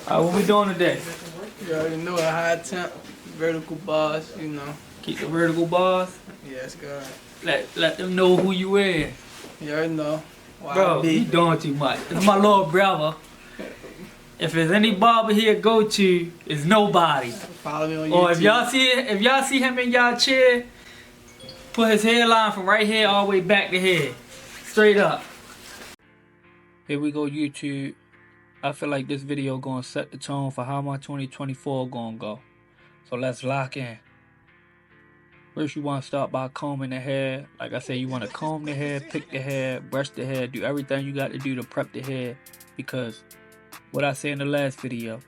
What we doing today? You already know a high temp, vertical bars, you know. Keep the vertical bars. Yes, God. Let them know who you is. You already know. Bro, you doing too much. It's my little brother. If there's any barber here to go to, it's nobody. Follow me on YouTube. Or if y'all see him in y'all chair, put his hairline from right here all the way back to here. Straight up. Here we go, YouTube. I feel like this video gonna set the tone for how my 2024 gonna go. So let's lock in. First, you want to start by combing the hair. Like I said, you want to comb the hair, pick the hair, brush the hair, do everything you got to do to prep the hair. Because what I said in the last video,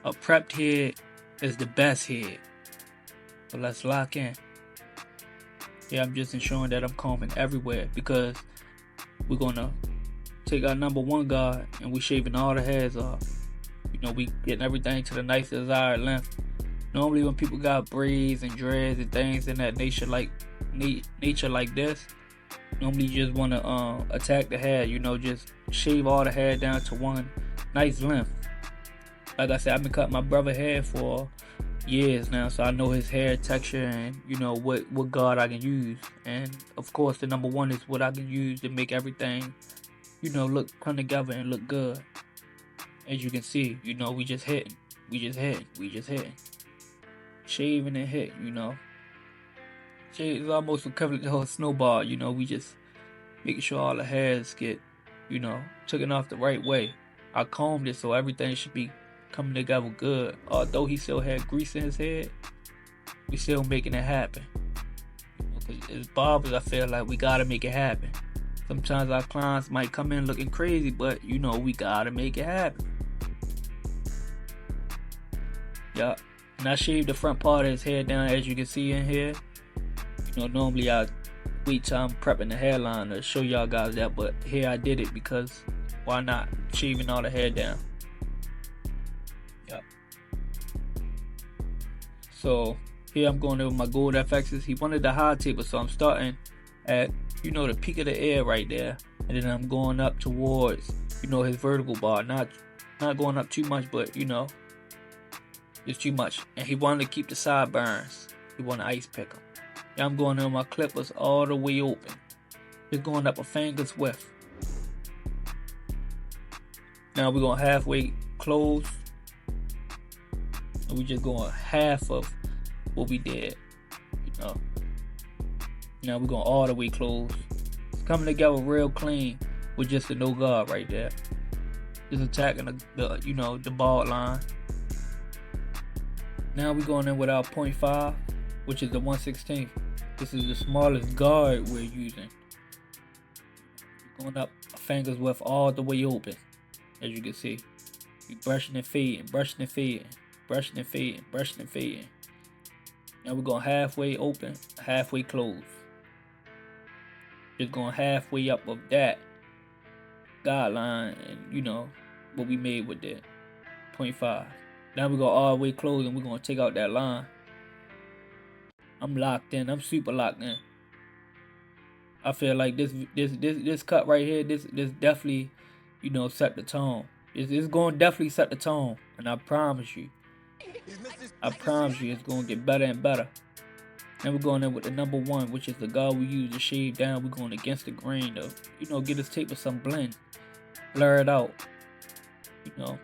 a prepped head is the best head. So let's lock in. Yeah, I'm just ensuring that I'm combing everywhere because we're gonna take our #1 guard and we shaving all the hairs off. You know, we getting everything to the nice desired length. Normally when people got braids and dreads and things in that nature like this, normally you just want to attack the hair, you know, just shave all the hair down to one nice length. Like I said, I've been cutting my brother hair for years now, so I know his hair texture and you know what guard I can use. And of course the #1 is what I can use to make everything, you know, come together and look good. As you can see, you know, we just hitting. Shaving and hit, you know. Shave is almost equivalent to a snowball, you know. We just making sure all the hairs get, you know, taken off the right way. I combed it so everything should be coming together good. Although he still had grease in his head, we still making it happen. Because as barbers, I feel like we gotta make it happen. Sometimes our clients might come in looking crazy, but you know, we gotta make it happen. Yeah. And I shaved the front part of his hair down, as you can see in here. You know, normally I wait till I'm prepping the hairline to show y'all guys that, but here I did it because why not? Shaving all the hair down. Yep. So here I'm going over my gold FXs. He wanted the high taper, so I'm starting at, you know, the peak of the air right there, and then I'm going up towards, you know, his vertical bar. Not going up too much, but you know, it's too much. And he wanted to keep the sideburns. He wanted to ice pick them. Now I'm going on my clippers all the way open. Just going up a finger's width. Now we're going halfway close. And we just going half of what we did. You know. Now we're going all the way close. It's coming together real clean with just a no guard right there. Just attacking the you know, the bald line. Now we're going in with our 0.5, which is the 1/16. This is the smallest guard we're using. Going up a finger's width all the way open, as you can see. We brushing and fading, brushing and fading, brushing and fading, brushing and fading. Now we're going halfway open, halfway closed. Just going halfway up of that guideline, and you know what we made with that 0.5. Now we're going all the way close and we're going to take out that line. I'm locked in. I'm super locked in. I feel like this cut right here, this definitely, you know, set the tone. It's going to definitely set the tone. And I promise you it's going to get better and better. Then we're going in with the #1, which is the guard we use to shave down. We're going against the grain to, you know, get this tape with some blend. Blur it out. You know.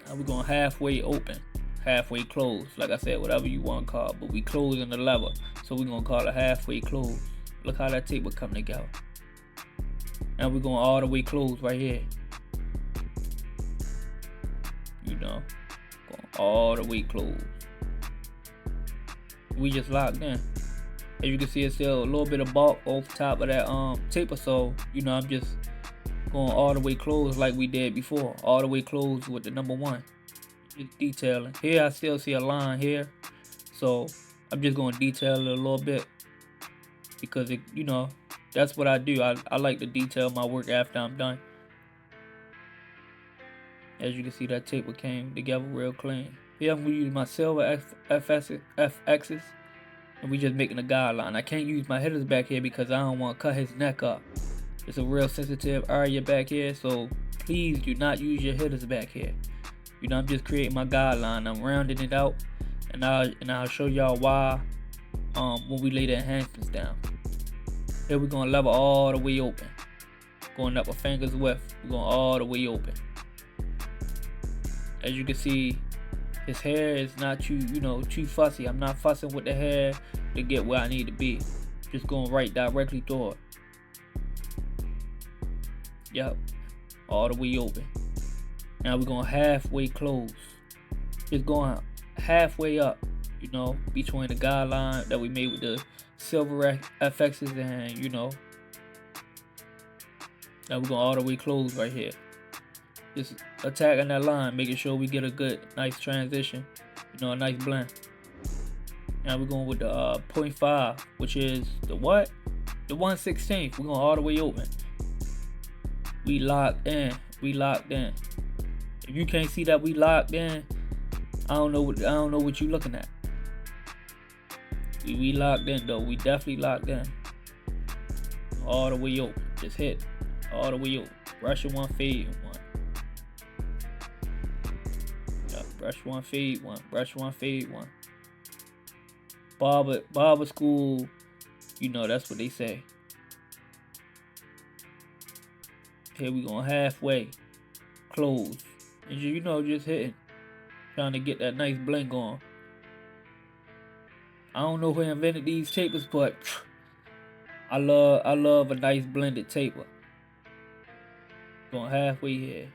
Now we're going halfway open, halfway closed. Like I said, whatever you want to call it, but we closing the lever, so we're going to call it halfway closed. Look how that tape will come together. Now we're going all the way closed right here. You know, going all the way closed. We just locked in. As you can see, it's still a little bit of bulk off top of that taper, so you know, I'm just going all the way closed like we did before. All the way closed with the #1. Just detailing. Here I still see a line here. So I'm just going to detail it a little bit. Because, it, you know, that's what I do. I like to detail my work after I'm done. As you can see, that taper came together real clean. Here I'm going to use my silver FXs. And we just making a guideline. I can't use my headers back here because I don't want to cut his neck up. It's a real sensitive area back here, so please do not use your hitters back here. You know, I'm just creating my guideline. I'm rounding it out, and I'll show y'all why when we lay the enhancements down. Here we're gonna level all the way open. Going up a finger's width. We're going all the way open. As you can see, his hair is not too fussy. I'm not fussing with the hair to get where I need to be. Just going right directly through it. Yep. All the way open. Now we're going halfway close. Just going halfway up, you know, between the guideline that we made with the silver FXs and, you know. Now we're going all the way close right here. Just attacking that line, making sure we get a good, nice transition. You know, a nice blend. Now we're going with the 0.5, which is the what? The 1/16. We're going all the way open. We locked in. We locked in. If you can't see that we locked in, I don't know what you looking at. We locked in though. We definitely locked in. All the way open. Just hit. All the way open. Brushing one, fade one. Yep, brush one, fade one. Brush one, fade one. Barber school, you know, that's what they say. Here we going halfway. Close. And you know, just hitting. Trying to get that nice blend on. I don't know who invented these tapers, but I love a nice blended taper. Going halfway here.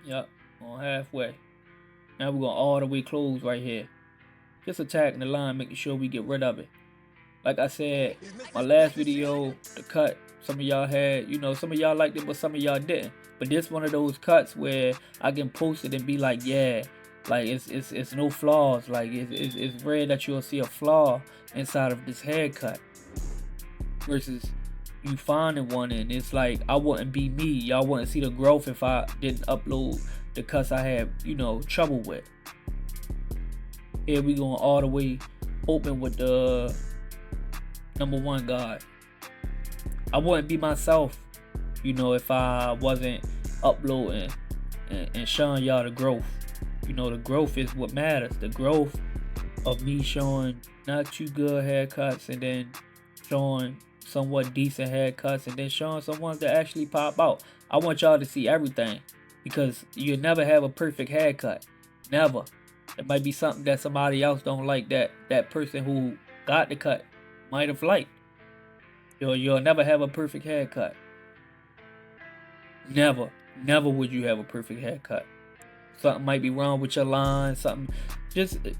Yep, going halfway. Now we're going all the way close right here. Just attacking the line, making sure we get rid of it. Like I said, my last video, the cut, some of y'all had, you know, some of y'all liked it, but some of y'all didn't. But this one of those cuts where I can post it and be like, yeah, like it's no flaws. Like it's rare that you'll see a flaw inside of this haircut. Versus you finding one and it's like, I wouldn't be me. Y'all wouldn't see the growth if I didn't upload the cuts I had, you know, trouble with. Here we going all the way open with the #1 guard. I wouldn't be myself, you know, if I wasn't uploading and showing y'all the growth. You know, the growth is what matters. The growth of me showing not too good haircuts and then showing somewhat decent haircuts and then showing some ones that actually pop out. I want y'all to see everything because you'll never have a perfect haircut. Never. It might be something that somebody else don't like that person who got the cut might have liked. You'll never have a perfect haircut. Never would you have a perfect haircut. Something might be wrong with your line.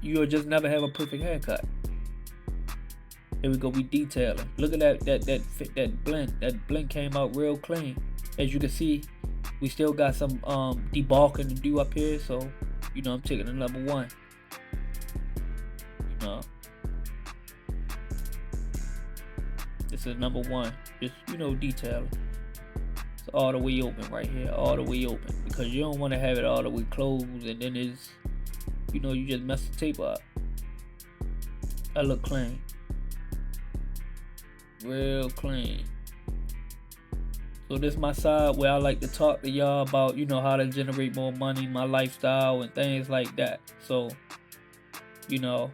You'll just never have a perfect haircut. Here we go. We detailing. Look at that blend. That blend came out real clean. As you can see, we still got some debulking to do up here. So, you know, I'm taking the #1. You know. This is #1. Just, you know, detailing. It's all the way open right here. All the way open. Because you don't want to have it all the way closed. And then it's, you know, you just mess the tape up. That look clean. Real clean. So this is my side where I like to talk to y'all about, you know, how to generate more money, my lifestyle and things like that. So, you know,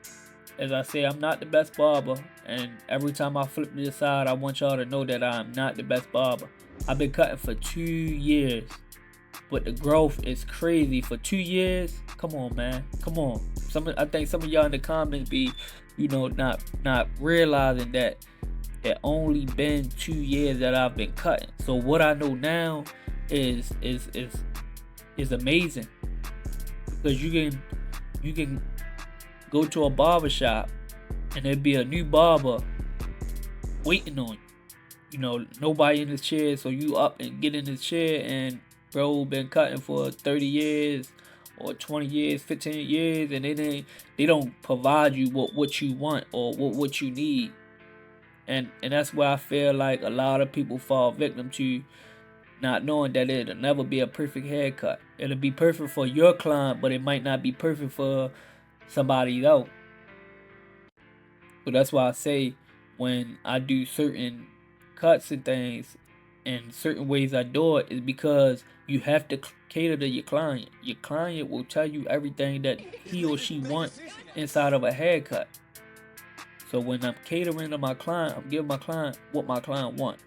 as I say, I'm not the best barber, and every time I flip to the side, I want y'all to know that I'm not the best barber. I've been cutting for 2 years, but the growth is crazy. For 2 years, come on, man, come on. I think some of y'all in the comments be, you know, not realizing that it only been 2 years that I've been cutting. So what I know now is amazing, because you can go to a barber shop and there'd be a new barber waiting on you. You know, nobody in his chair, so you up and get in his chair, and bro been cutting for 30 years or 20 years, 15 years, and they don't provide you what you want or what you need. And that's where I feel like a lot of people fall victim to, not knowing that it'll never be a perfect haircut. It'll be perfect for your client, but it might not be perfect for somebody else. So that's why I say, when I do certain cuts and things and certain ways I do it is because you have to cater to your client. Your client will tell you everything that he or she wants inside of a haircut. So when I'm catering to my client, I'm giving my client what my client wants.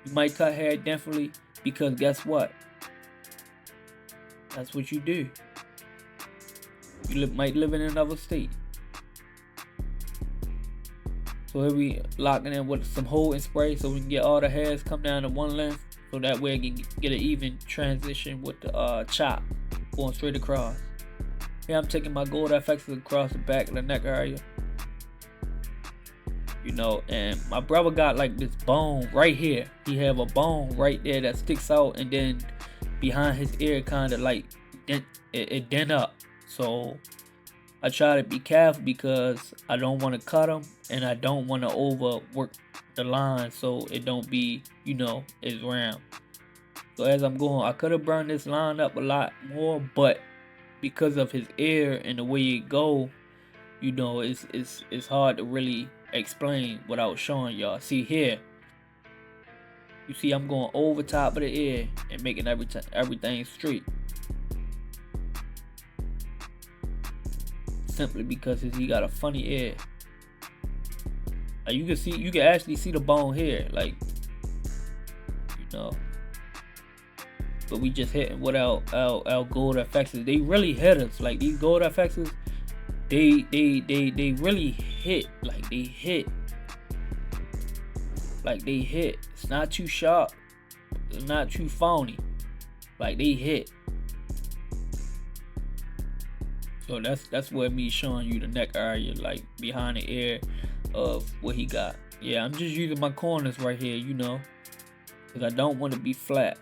You might cut hair differently because guess what? That's what you do. You might live in another state. So here we locking in with some hold and spray so we can get all the hairs come down to one length. So that way I can get an even transition with the chop going straight across. Here I'm taking my gold FX across the back of the neck area. You know, and my brother got like this bone right here. He have a bone right there that sticks out, and then behind his ear kind of like it dent up. So I try to be careful because I don't want to cut them and I don't want to overwork the line so it don't be, you know, it's round. So as I'm going, I could have burned this line up a lot more, but because of his ear and the way it go, you know, it's hard to really explain without showing y'all. See here, you see I'm going over top of the ear and making everything straight. Simply because he got a funny ear. Like you can actually see the bone here, like, you know. But we just hitting with our gold FXs. They really hit us. Like these gold FXs, they really hit. Like they hit. Like they hit. It's not too sharp. It's not too phony. Like they hit. So that's where me showing you the neck area, like behind the ear of what he got. Yeah, I'm just using my corners right here, you know, because I don't want to be flat.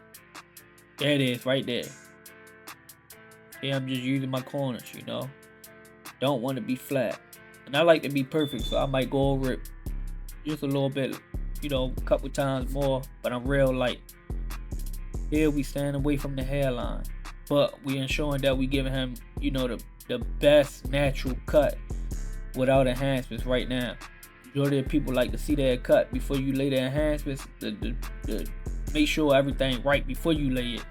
There it is, right there. Yeah, I'm just using my corners, you know. Don't want to be flat. And I like to be perfect, so I might go over it just a little bit, you know, a couple times more, but I'm real light. Here we stand away from the hairline, but we ensuring that we giving him, you know, the best natural cut without enhancements right now. Majority of people like to see their cut before you lay the enhancements. Make sure everything right before you lay it,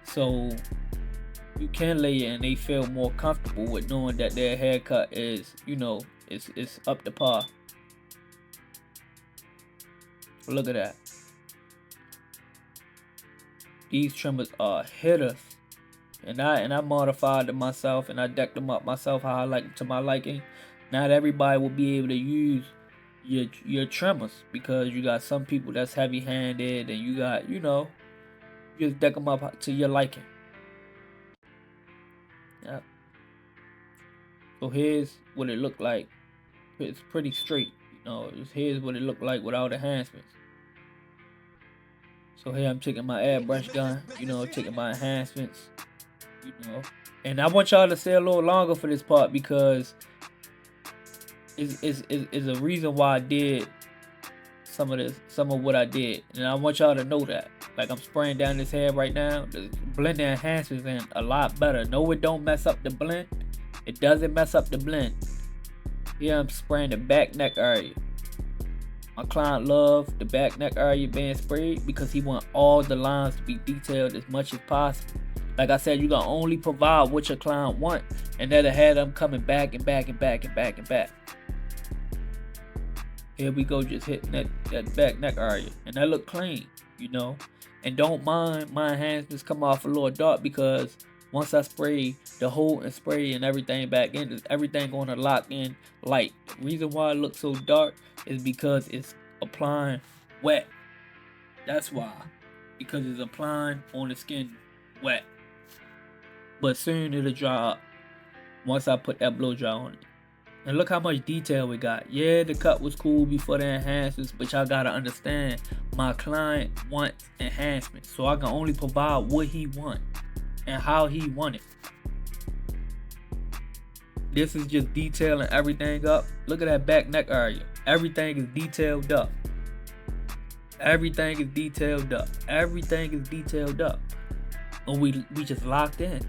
so you can lay it and they feel more comfortable with knowing that their haircut is, you know, it's up to par. Look at that. These trimmers are hitters. And I modified them myself and I decked them up myself how I like them to my liking. Not everybody will be able to use your trimmers because you got some people that's heavy handed and you got, you know, you just deck them up to your liking. Yep. So here's what it looked like. It's pretty straight, you know. Here's what it looked like without enhancements. So here I'm taking my airbrush gun, you know, taking my enhancements. You know, and I want y'all to stay a little longer for this part because is a reason why I did some of what I did, and I want y'all to know that. Like I'm spraying down this hair right now, the blend enhancements in a lot better. No, it don't mess up the blend. It doesn't mess up the blend. Here I'm spraying the back neck area. My client loved the back neck area being sprayed because he want all the lines to be detailed as much as possible. Like I said, you gonna only provide what your client want, and that'll have them coming back and back and back and back and back. Here we go, just hitting that back neck area, and that look clean, you know. And don't mind my enhancements come off a little dark because once I spray the hold and spray and everything back in, everything gonna lock in light. The reason why it looks so dark is because it's applying wet. That's why, because it's applying on the skin wet. But soon it'll dry up once I put that blow dry on it. And look how much detail we got. Yeah, the cut was cool before the enhancements, but y'all gotta understand, my client wants enhancements, so I can only provide what he wants and how he want it. This is just detailing everything up. Look at that back neck area. Everything is detailed up. Everything is detailed up. Everything is detailed up. And we just locked in.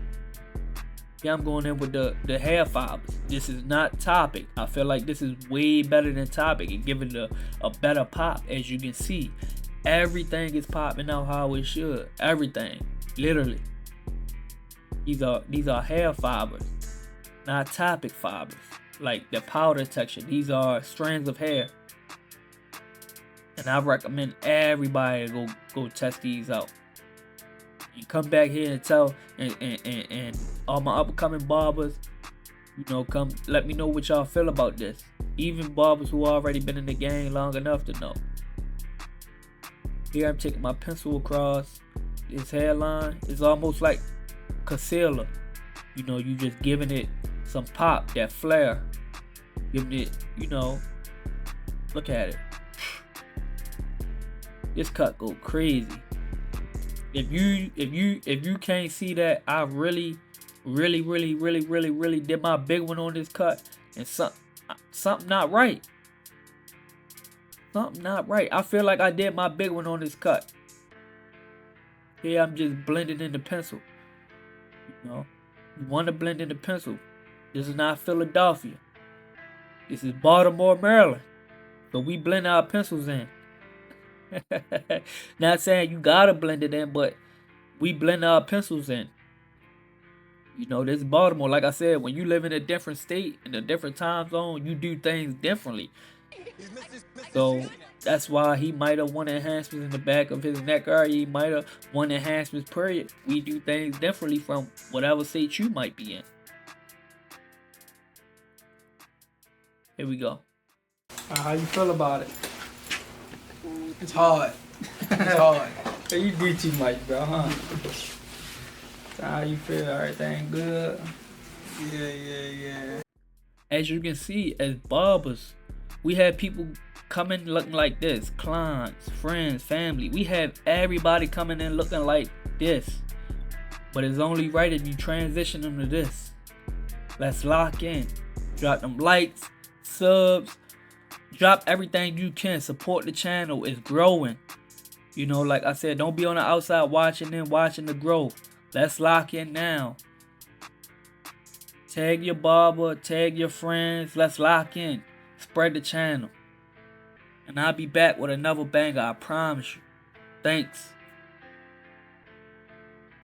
Yeah, I'm going in with the hair fibers. This is not Topic. I feel like this is way better than Topic and giving it a better pop. As you can see, everything is popping out how it should. Everything, literally. These are hair fibers, not Topic fibers. Like the powder texture. These are strands of hair. And I recommend everybody to go test these out. You come back here and tell and all my upcoming barbers, you know, come let me know what y'all feel about this. Even barbers who already been in the game long enough to know. Here I'm taking my pencil across this hairline. It's almost like concealer. You know, you just giving it some pop, that flare. Giving it, you know, look at it. This cut go crazy. If you can't see that, I really did my big one on this cut, and something not right. Something not right. I feel like I did my big one on this cut. Here I'm just blending in the pencil. You know, you want to blend in the pencil. This is not Philadelphia. This is Baltimore, Maryland. So we blend our pencils in. Not saying you gotta blend it in, but we blend our pencils in. You know, this is Baltimore. Like I said, when you live in a different state, in a different time zone, you do things differently. So that's why he might have won enhancements in the back of his neck area. He might have won enhancements, period. We do things differently from whatever state you might be in. Here we go. How you feel about it? It's hard. It's hard. You do too much, bro, huh? So how you feel? Everything good? Yeah. As you can see, as barbers, we have people coming looking like this. Clients, friends, family. We have everybody coming in looking like this. But it's only right if you transition them to this. Let's lock in. Drop them likes, subs. Drop everything you can. Support the channel. It's growing. You know, like I said, don't be on the outside watching the growth. Let's lock in now. Tag your barber. Tag your friends. Let's lock in. Spread the channel. And I'll be back with another banger. I promise you. Thanks.